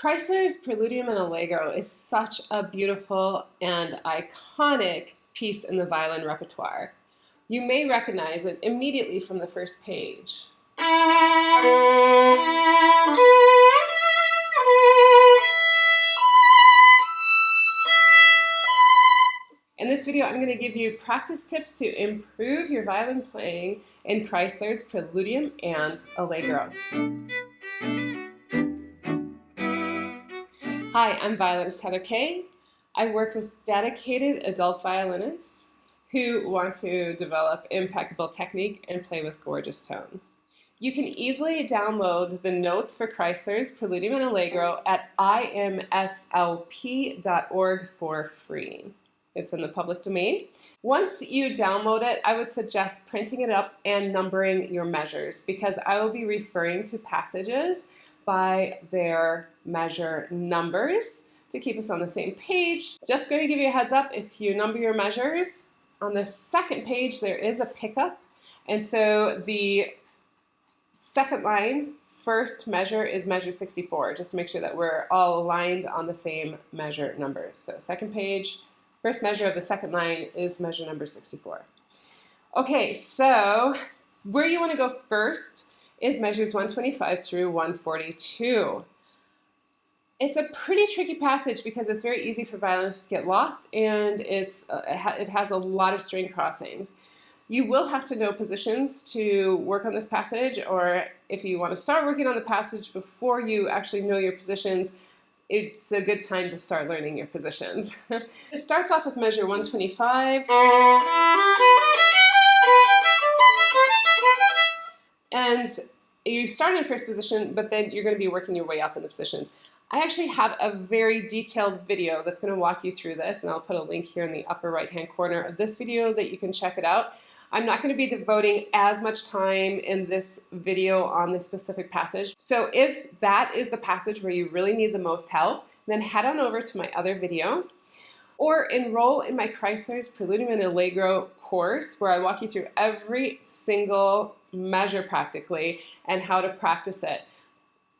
Kreisler's Preludium Allegro is such a beautiful and iconic piece in the violin repertoire. You may recognize it immediately from the first page. In this video, I'm going to give you practice tips to improve your violin playing in Kreisler's Preludium and Allegro. Hi, I'm violinist Heather Kay. I work with dedicated adult violinists who want to develop impeccable technique and play with gorgeous tone. You can easily download the notes for Kreisler's Preludium and Allegro at imslp.org for free. It's in the public domain. Once you download it, I would suggest printing it up and numbering your measures because I will be referring to passages by their measure numbers to keep us on the same page. Just going to give you a heads up, if you number your measures, on the second page there is a pickup, and so the second line, first measure is measure 64, just to make sure that we're all aligned on the same measure numbers. So second page, first measure of the second line is measure number 64. Okay, so where you want to go first is measures 125 through 142. It's a pretty tricky passage because it's very easy for violinists to get lost, and it has a lot of string crossings. You will have to know positions to work on this passage, or if you want to start working on the passage before you actually know your positions, it's a good time to start learning your positions. It starts off with measure 125. And you start in first position, but then you're going to be working your way up in the positions. I actually have a very detailed video that's going to walk you through this, and I'll put a link here in the upper right-hand corner of this video that you can check it out. I'm not going to be devoting as much time in this video on this specific passage. So if that is the passage where you really need the most help, then head on over to my other video or enroll in my Kreisler's Preludium and Allegro course where I walk you through every single measure practically and how to practice it.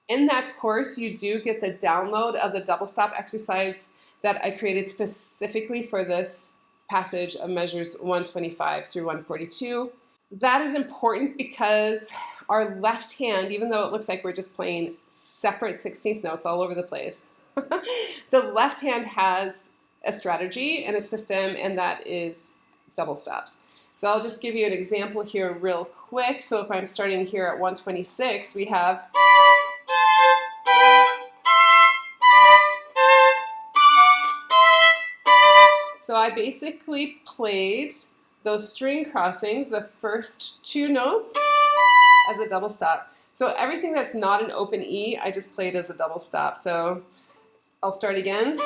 In that course, you do get the download of the double stop exercise that I created specifically for this passage of measures 125 through 142. That is important because our left hand, even though it looks like we're just playing separate 16th notes all over the place, the left hand has a strategy and a system, and that is double stops. So I'll just give you an example here real quick. So if I'm starting here at 126, we have so I basically played those string crossings, the first two notes, as a double stop. So everything that's not an open E, I just played as a double stop. So I'll start again.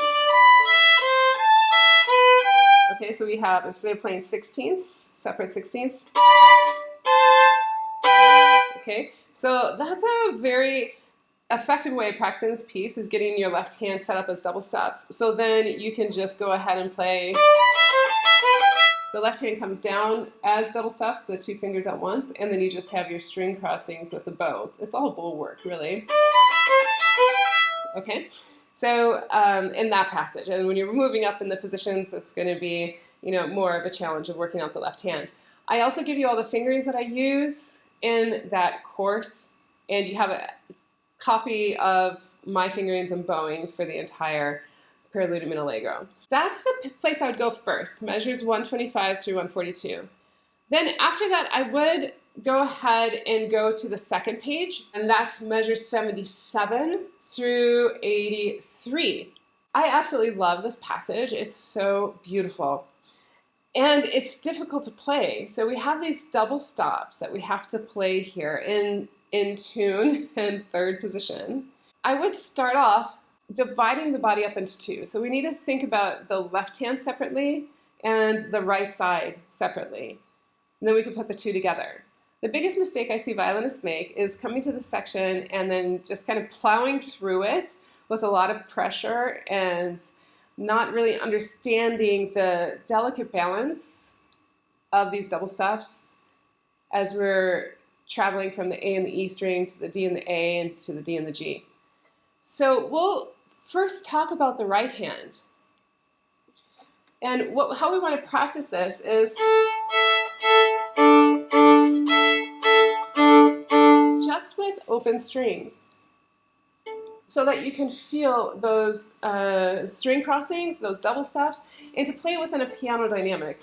Okay, so we have, instead of playing 16ths, separate 16ths. Okay, so that's a very effective way of practicing this piece, is getting your left hand set up as double stops. So then you can just go ahead and play. The left hand comes down as double stops, the two fingers at once, and then you just have your string crossings with the bow. It's all bow work, really. Okay, so in that passage, and when you're moving up in the positions, it's going to be, more of a challenge of working out the left hand. I also give you all the fingerings that I use in that course, and you have a copy of my fingerings and bowings for the entire Preludium and Allegro. That's the place I would go first, measures 125 through 142. Then after that, I would go ahead and go to the second page, and that's measures 77 through 83. I absolutely love this passage. It's so beautiful. And it's difficult to play. So we have these double stops that we have to play here in tune and third position. I would start off dividing the body up into two. So we need to think about the left hand separately and the right side separately. And then we can put the two together. The biggest mistake I see violinists make is coming to the section and then just kind of plowing through it with a lot of pressure and not really understanding the delicate balance of these double stops as we're traveling from the A and the E string to the D and the A and to the D and the G. So we'll first talk about the right hand. And how we want to practice this is just with open strings, so that you can feel those string crossings, those double stops, and to play within a piano dynamic.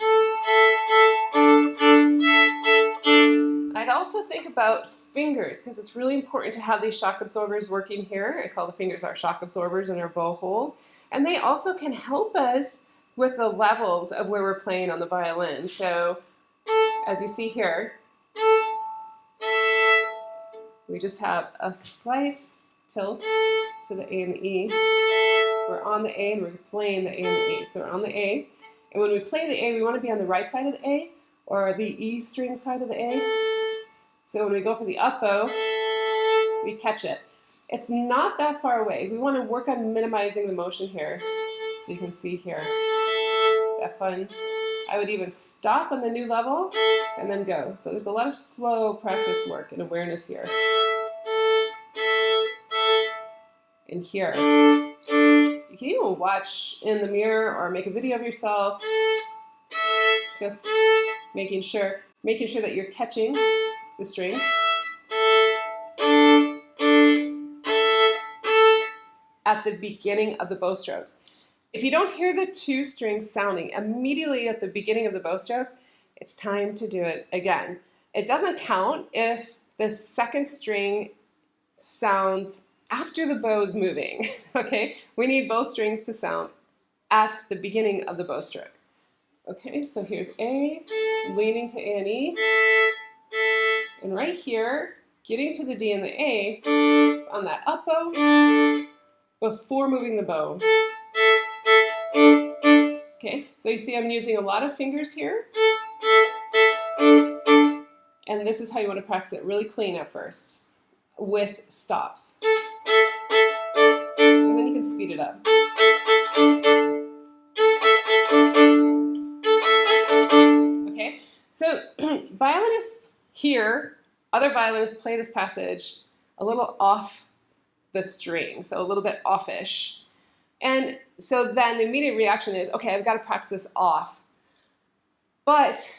I'd also think about fingers, because it's really important to have these shock absorbers working here. I call the fingers our shock absorbers in our bow hole. And they also can help us with the levels of where we're playing on the violin. So as you see here, we just have a slight tilt to the A and the E. We're on the A and we're playing the A and the E. So we're on the A. And when we play the A, we want to be on the right side of the A or the E string side of the A. So when we go for the up bow, we catch it. It's not that far away. We want to work on minimizing the motion here. So you can see here, that fun. I would even stop on the new level and then go. So there's a lot of slow practice work and awareness here. And here. You can even watch in the mirror or make a video of yourself. Just making sure that you're catching the strings. At the beginning of the bow strokes. If you don't hear the two strings sounding immediately at the beginning of the bow stroke, it's time to do it again. It doesn't count if the second string sounds after the bow is moving, okay? We need both strings to sound at the beginning of the bow stroke. Okay, so here's A, leaning to A and E, and right here, getting to the D and the A on that up bow before moving the bow. Okay, so you see I'm using a lot of fingers here. And this is how you want to practice it really clean at first, with stops. And then you can speed it up. Okay, so violinists here, other violinists play this passage a little off the string, so a little bit offish. And so then the immediate reaction is, okay, I've got to practice this off. But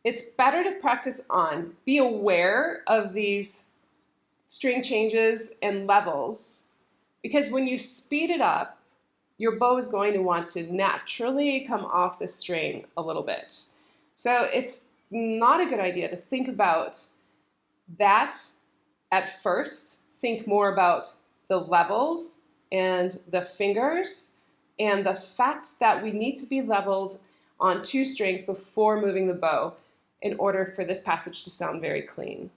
it's better to practice on. Be aware of these string changes and levels, because when you speed it up, your bow is going to want to naturally come off the string a little bit. So it's not a good idea to think about that at first. Think more about the levels and the fingers and the fact that we need to be leveled on two strings before moving the bow in order for this passage to sound very clean.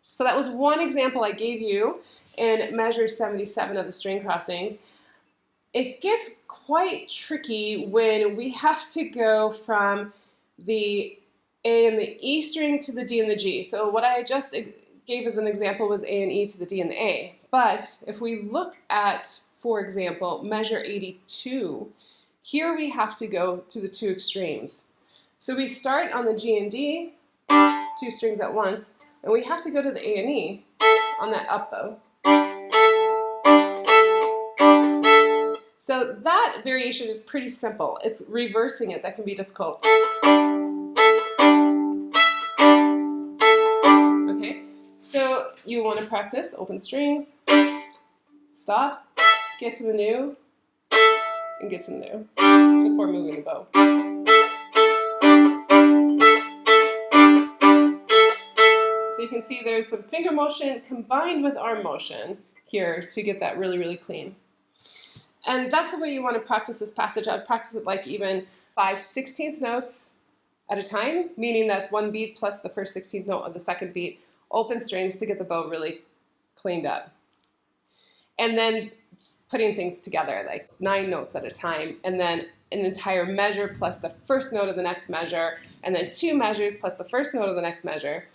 So that was one example I gave you in measure 77 of the string crossings. It gets quite tricky when we have to go from the A and the E string to the D and the G. So what I just gave as an example was A and E to the D and the A. But if we look at, for example, measure 82, here we have to go to the two extremes. So we start on the G and D, two strings at once, and we have to go to the A and E on that up bow. So that variation is pretty simple. It's reversing it that can be difficult. Okay, so you want to practice open strings, stop, get to the new, and get to the new before moving the bow. So you can see there's some finger motion combined with arm motion here to get that really, really clean. And that's the way you want to practice this passage. I'd practice it like even 5/16 notes at a time, meaning that's one beat plus the first 16th note of the second beat, open strings to get the bow really cleaned up. And then putting things together, like 9 notes at a time, and then an entire measure plus the first note of the next measure, and then 2 measures plus the first note of the next measure.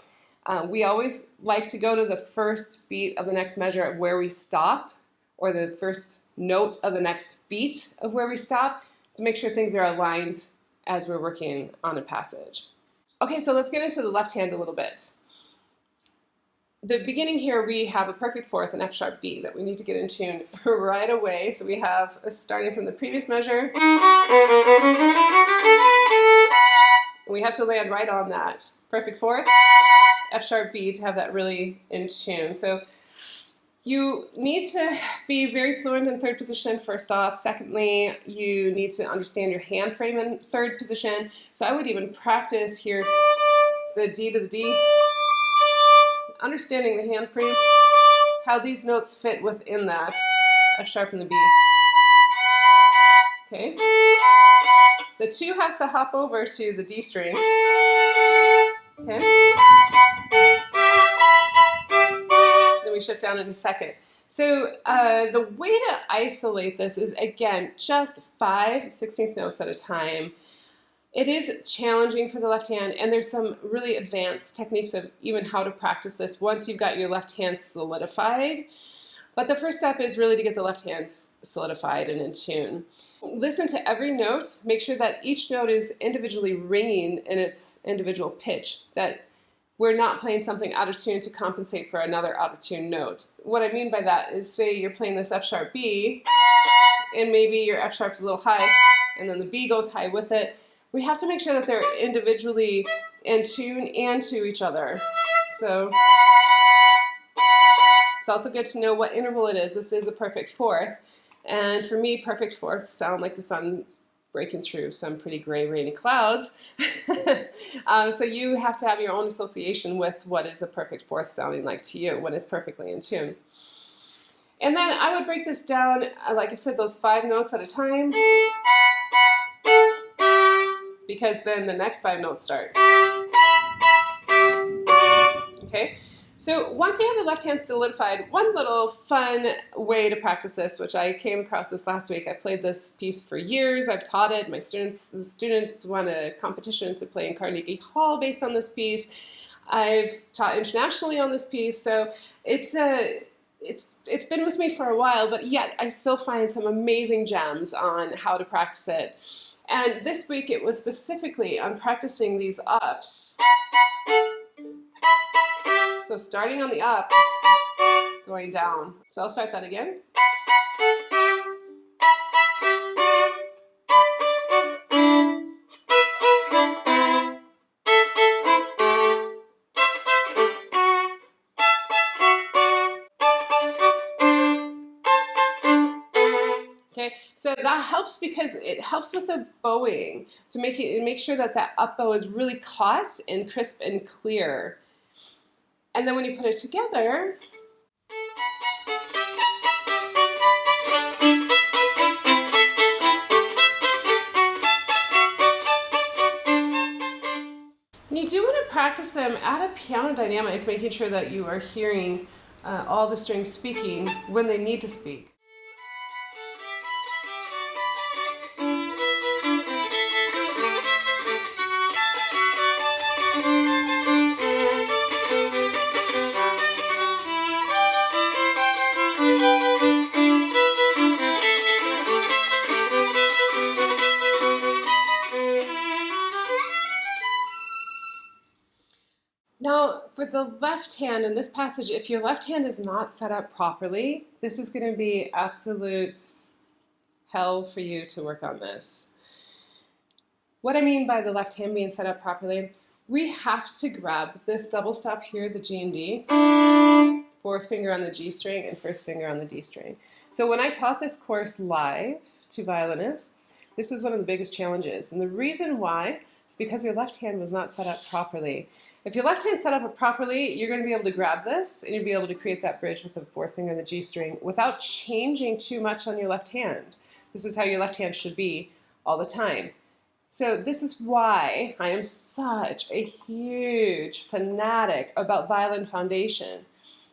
We always like to go to the first beat of the next measure of where we stop, or the first note of the next beat of where we stop, to make sure things are aligned as we're working on a passage. Okay, so let's get into the left hand a little bit. the beginning here, we have a perfect fourth, an F sharp B that we need to get in tune right away. So we have, starting from the previous measure, we have to land right on that perfect fourth, F sharp B, to have that really in tune. So you need to be very fluent in third position, first off. Secondly, you need to understand your hand frame in third position. So I would even practice here the D to the D, understanding the hand frame, how these notes fit within that F sharp and the B. Okay. The 2 has to hop over to the D string. Okay. Then we shift down into second. So the way to isolate this is, again, just 5 16th notes at a time. It is challenging for the left hand, and there's some really advanced techniques of even how to practice this once you've got your left hand solidified. But the first step is really to get the left hand solidified and in tune. Listen to every note. Make sure that each note is individually ringing in its individual pitch, that we're not playing something out of tune to compensate for another out of tune note. What I mean by that is, say you're playing this F sharp B, and maybe your F sharp is a little high, and then the B goes high with it. We have to make sure that they're individually in tune and to each other. So it's also good to know what interval it is. This is a perfect fourth. And for me, perfect fourths sound like the sun breaking through some pretty gray, rainy clouds. So you have to have your own association with what is a perfect fourth sounding like to you when it's perfectly in tune. And then I would break this down, like I said, those 5 notes at a time, because then the next 5 notes start. Okay, so once you have the left hand solidified, one little fun way to practice this, which I came across this last week. I played this piece for years. I've taught it. The students won a competition to play in Carnegie Hall based on this piece. I've taught internationally on this piece, so it's been with me for a while, but yet I still find some amazing gems on how to practice it. And this week it was specifically on practicing these ups. So starting on the up, going down. So I'll start that again. Okay, so that helps because it helps with the bowing to make sure that that up bow is really caught and crisp and clear. And then when you put it together, and you do want to practice them at a piano dynamic, making sure that you are hearing all the strings speaking when they need to speak. Now, for the left hand in this passage, if your left hand is not set up properly, this is going to be absolute hell for you to work on this. What I mean by the left hand being set up properly, we have to grab this double stop here, the G and D, fourth finger on the G string and first finger on the D string. So when I taught this course live to violinists, this was one of the biggest challenges. And the reason why is because your left hand was not set up properly. If your left hand set up properly, you're going to be able to grab this and you'll be able to create that bridge with the fourth finger on the G string without changing too much on your left hand. This is how your left hand should be all the time. So this is why I am such a huge fanatic about violin foundation.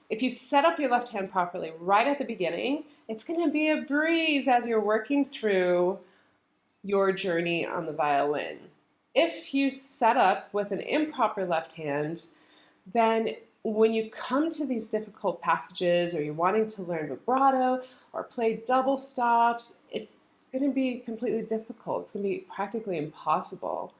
If you set up your left hand properly right at the beginning, it's going to be a breeze as you're working through your journey on the violin. If you set up with an improper left hand, then when you come to these difficult passages or you're wanting to learn vibrato or play double stops, it's going to be completely difficult. It's going to be practically impossible.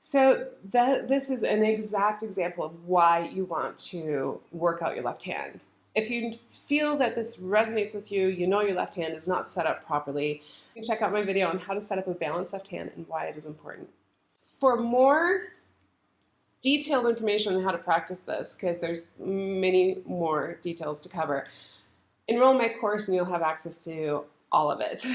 So this is an exact example of why you want to work out your left hand. If you feel that this resonates with you, you know your left hand is not set up properly, you can check out my video on how to set up a balanced left hand and why it is important. For more detailed information on how to practice this, because there's many more details to cover, enroll in my course and you'll have access to all of it.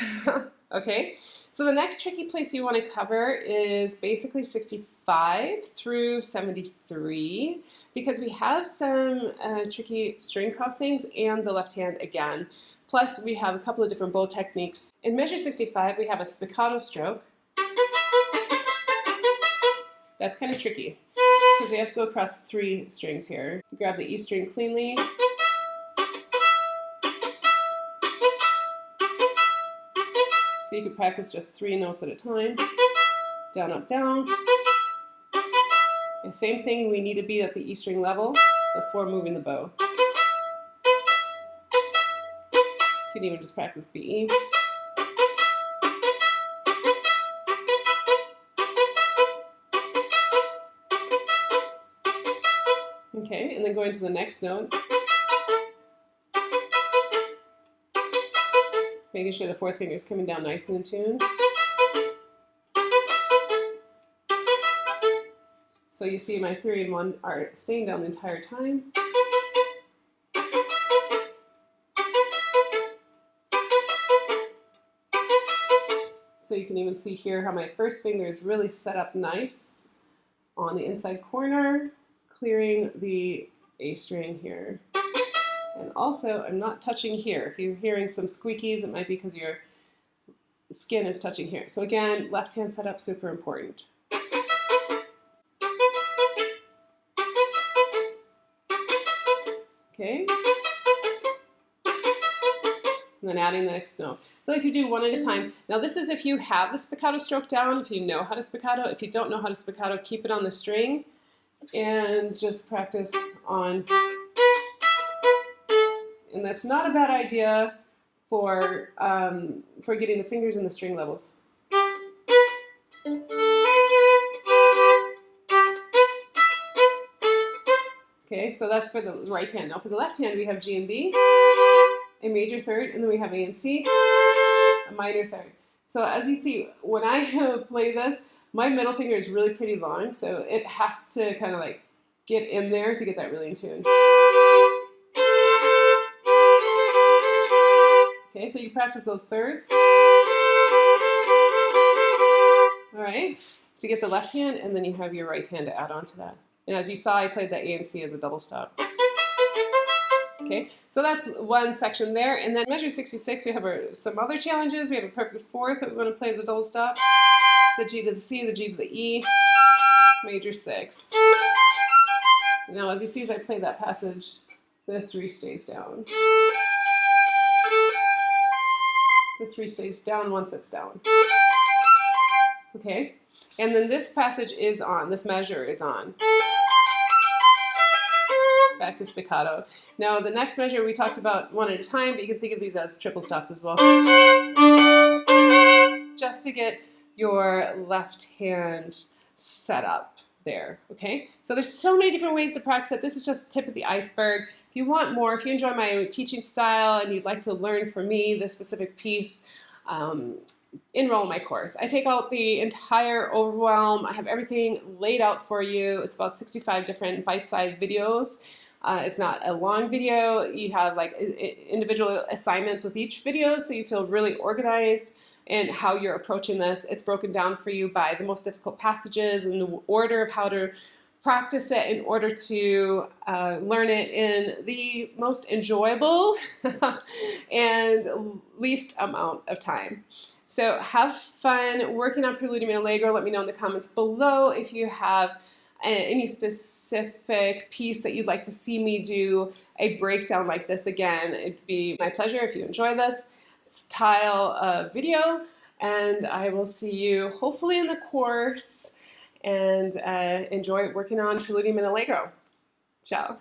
Okay, so the next tricky place you want to cover is basically 65 through 73, because we have some tricky string crossings and the left hand again. Plus we have a couple of different bow techniques. In measure 65 we have a spiccato stroke. That's kind of tricky because you have to go across 3 strings here. You grab the E string cleanly. So you can practice just 3 notes at a time. Down, up, down. And same thing, we need to be at the E string level before moving the bow. You can even just practice BE. Okay, and then going to the next note. Making sure the 4th finger is coming down nice and in tune. So you see my 3 and 1 are staying down the entire time. So you can even see here how my 1st finger is really set up nice on the inside corner, clearing the A string here. And also, I'm not touching here. If you're hearing some squeakies, it might be because your skin is touching here. So again, left hand setup, super important. Okay. And then adding the next note. So if you do one at a time. Now this is if you have the spiccato stroke down, if you know how to spiccato. If you don't know how to spiccato, keep it on the string and just practice on. And that's not a bad idea for getting the fingers in the string levels. Okay, so that's for the right hand. Now for the left hand, we have G and B, a major 3rd, and then we have A and C, a minor 3rd. So as you see, when I play this, my middle finger is really pretty long, so it has to kind of like get in there to get that really in tune. Okay, so you practice those 3rds. All right, to get the left hand, and then you have your right hand to add on to that. And as you saw, I played that A and C as a double stop. Okay, so that's one section there. And then measure 66, we have some other challenges. We have a perfect 4th that we want to play as a double stop. The G to the C, the G to the E, major 6. Now, as you see, as I play that passage, the 3 stays down. The 3 stays down once it's down. Okay, and then this passage is on, this measure is on. Back to spiccato. Now the next measure we talked about one at a time, but you can think of these as triple stops as well. Just to get your left hand set up there, okay? So there's so many different ways to practice it. This is just the tip of the iceberg. If you want more, if you enjoy my teaching style and you'd like to learn from me this specific piece, enroll in my course. I take out the entire overwhelm. I have everything laid out for you. It's about 65 different bite-sized videos. It's not a long video. You have like individual assignments with each video, so you feel really organized in how you're approaching this. It's broken down for you by the most difficult passages and the order of how to practice it in order to learn it in the most enjoyable and least amount of time. So have fun working on Preludium Allegro. Let me know in the comments below if you have any specific piece that you'd like to see me do a breakdown like this again. It'd be my pleasure if you enjoy this style of video, and I will see you hopefully in the course, and enjoy working on Preludium Allegro. Ciao.